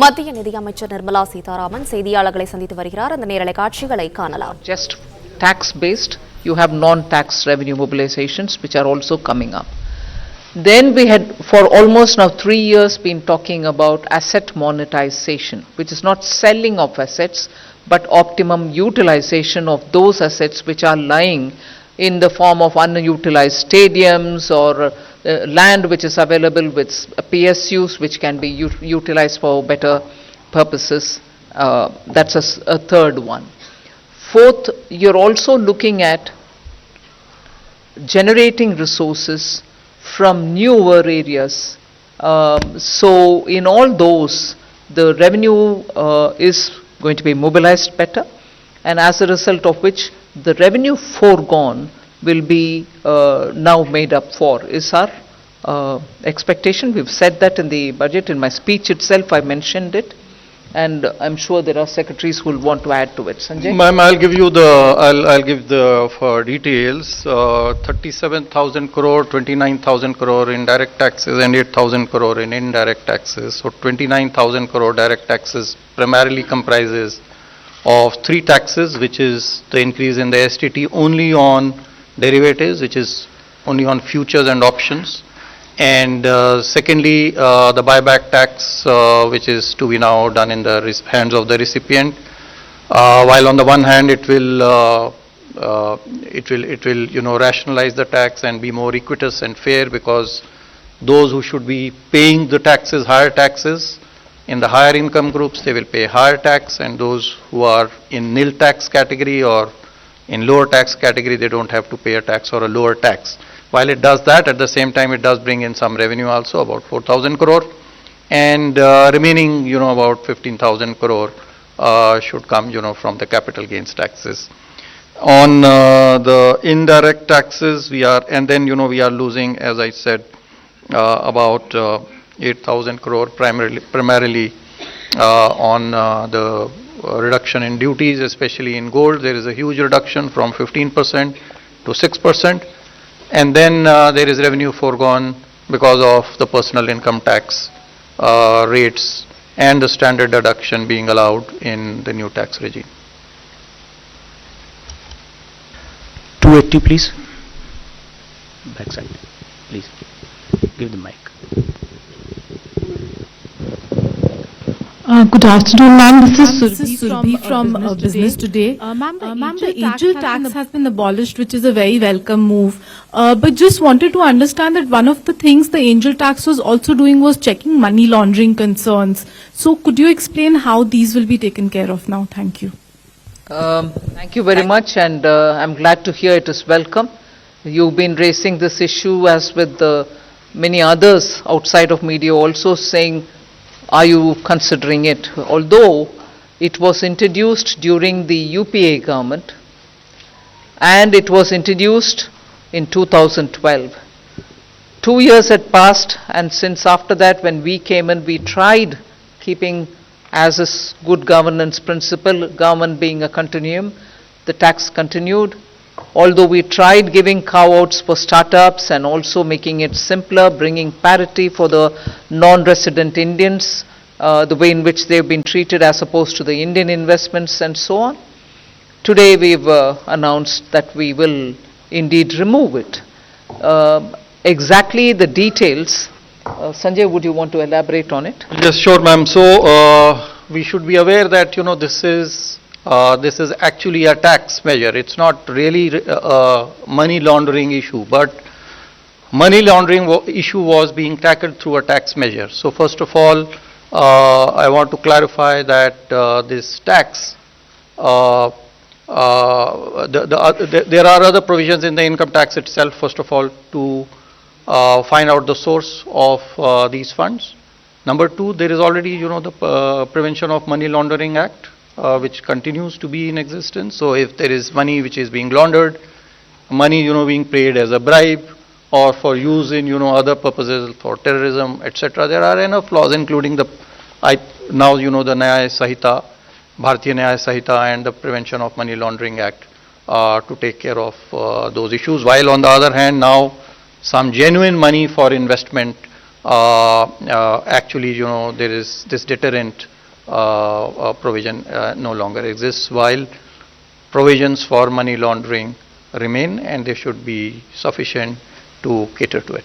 மத்திய நிதியமைச்சர் நிர்மலா சீதாராமன் செய்தியாளர்களை சந்தித்து வருகிறார். அந்த நேரலை காட்சிகளை காணலாம். Just tax based, you have non-tax revenue mobilizations which are also coming up. Then we had for almost now 3 years been talking about asset monetization, which is not selling of assets but optimum utilization of those assets which are lying in the form of unutilized stadiums or land which is available with PSUs which can be utilized for better purposes. That's a third one. Fourth, you're also looking at generating resources from newer areas. So in all those, the revenue is going to be mobilized better, and as a result of which the revenue foregone will be now made up for, is our expectation. We've said that in the budget. In my speech itself I mentioned it, and I'm sure there are secretaries who will want to add to it. Sanjay? Ma'am, I'll give the for details. 37,000 crore, 29,000 crore in direct taxes and 8,000 crore in indirect taxes. So 29,000 crore direct taxes primarily comprises of 3 taxes, which is the increase in the STT only on derivatives, which is only on futures and options. And secondly, the buyback tax, which is to be now done in the hands of the recipient. While on the one hand, it will rationalize the tax and be more equitous and fair, because those who should be paying the taxes, higher taxes, in the higher income groups, they will pay higher tax, and those who are in nil tax category or in lower tax category, they don't have to pay a tax or a lower tax. While it does that, at the same time it does bring in some revenue also, about 4,000 crore, and remaining, about 15,000 crore should come, from the capital gains taxes. On the indirect taxes, and then, we are losing, as I said, about 8,000 crore primarily on the reduction in duties, especially in gold. There is a huge reduction from 15% to 6%. And then there is revenue foregone because of the personal income tax rates and the standard deduction being allowed in the new tax regime. 280, please. Backside, please. Give the mic. Good afternoon, ma'am. This is Surbhi from Business Today. Ma'am, the angel tax has been abolished, which is a very welcome move. But just wanted to understand that one of the things the angel tax was also doing was checking money laundering concerns. So could you explain how these will be taken care of now? Thank you. Thank you very much, and I'm glad to hear it is welcome. You've been raising this issue as with many others outside of media also, saying, are you considering it? Although it was introduced during the UPA government, and it was introduced in 2012. 2 years had passed, and since after that, when we came in, we tried keeping as a good governance principle, government being a continuum, the tax continued. Although we tried giving carve-outs for startups and also making it simpler, bringing parity for the non-resident Indians, the way in which they've been treated as opposed to the Indian investments and so on. Today we've announced that we will indeed remove it. Exactly the details, Sanjay, would you want to elaborate on it? Yes, sure, ma'am. So we should be aware that this is actually a tax measure. It's not really a money laundering issue, but money laundering issue was being tackled through a tax measure. So first of all, I want to clarify that this tax, there are other provisions in the income tax itself, first of all, to find out the source of these funds. Number 2, there is already, the Prevention of Money Laundering Act, which continues to be in existence. So if there is money which is being laundered, money, being paid as a bribe or for use in, other purposes for terrorism, etc., there are enough laws, including the Nyaya Sahita, Bharatiya Nyaya Sahita, and the Prevention of Money Laundering Act to take care of those issues. While on the other hand, now some genuine money for investment actually, there is this deterrent provision no longer exists, while provisions for money laundering remain, and they should be sufficient to cater to it.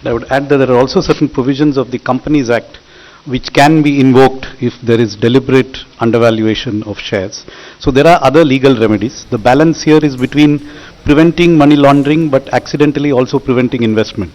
I would add that there are also certain provisions of the Companies Act which can be invoked if there is deliberate undervaluation of shares. So there are other legal remedies. The balance here is between preventing money laundering but accidentally also preventing investment.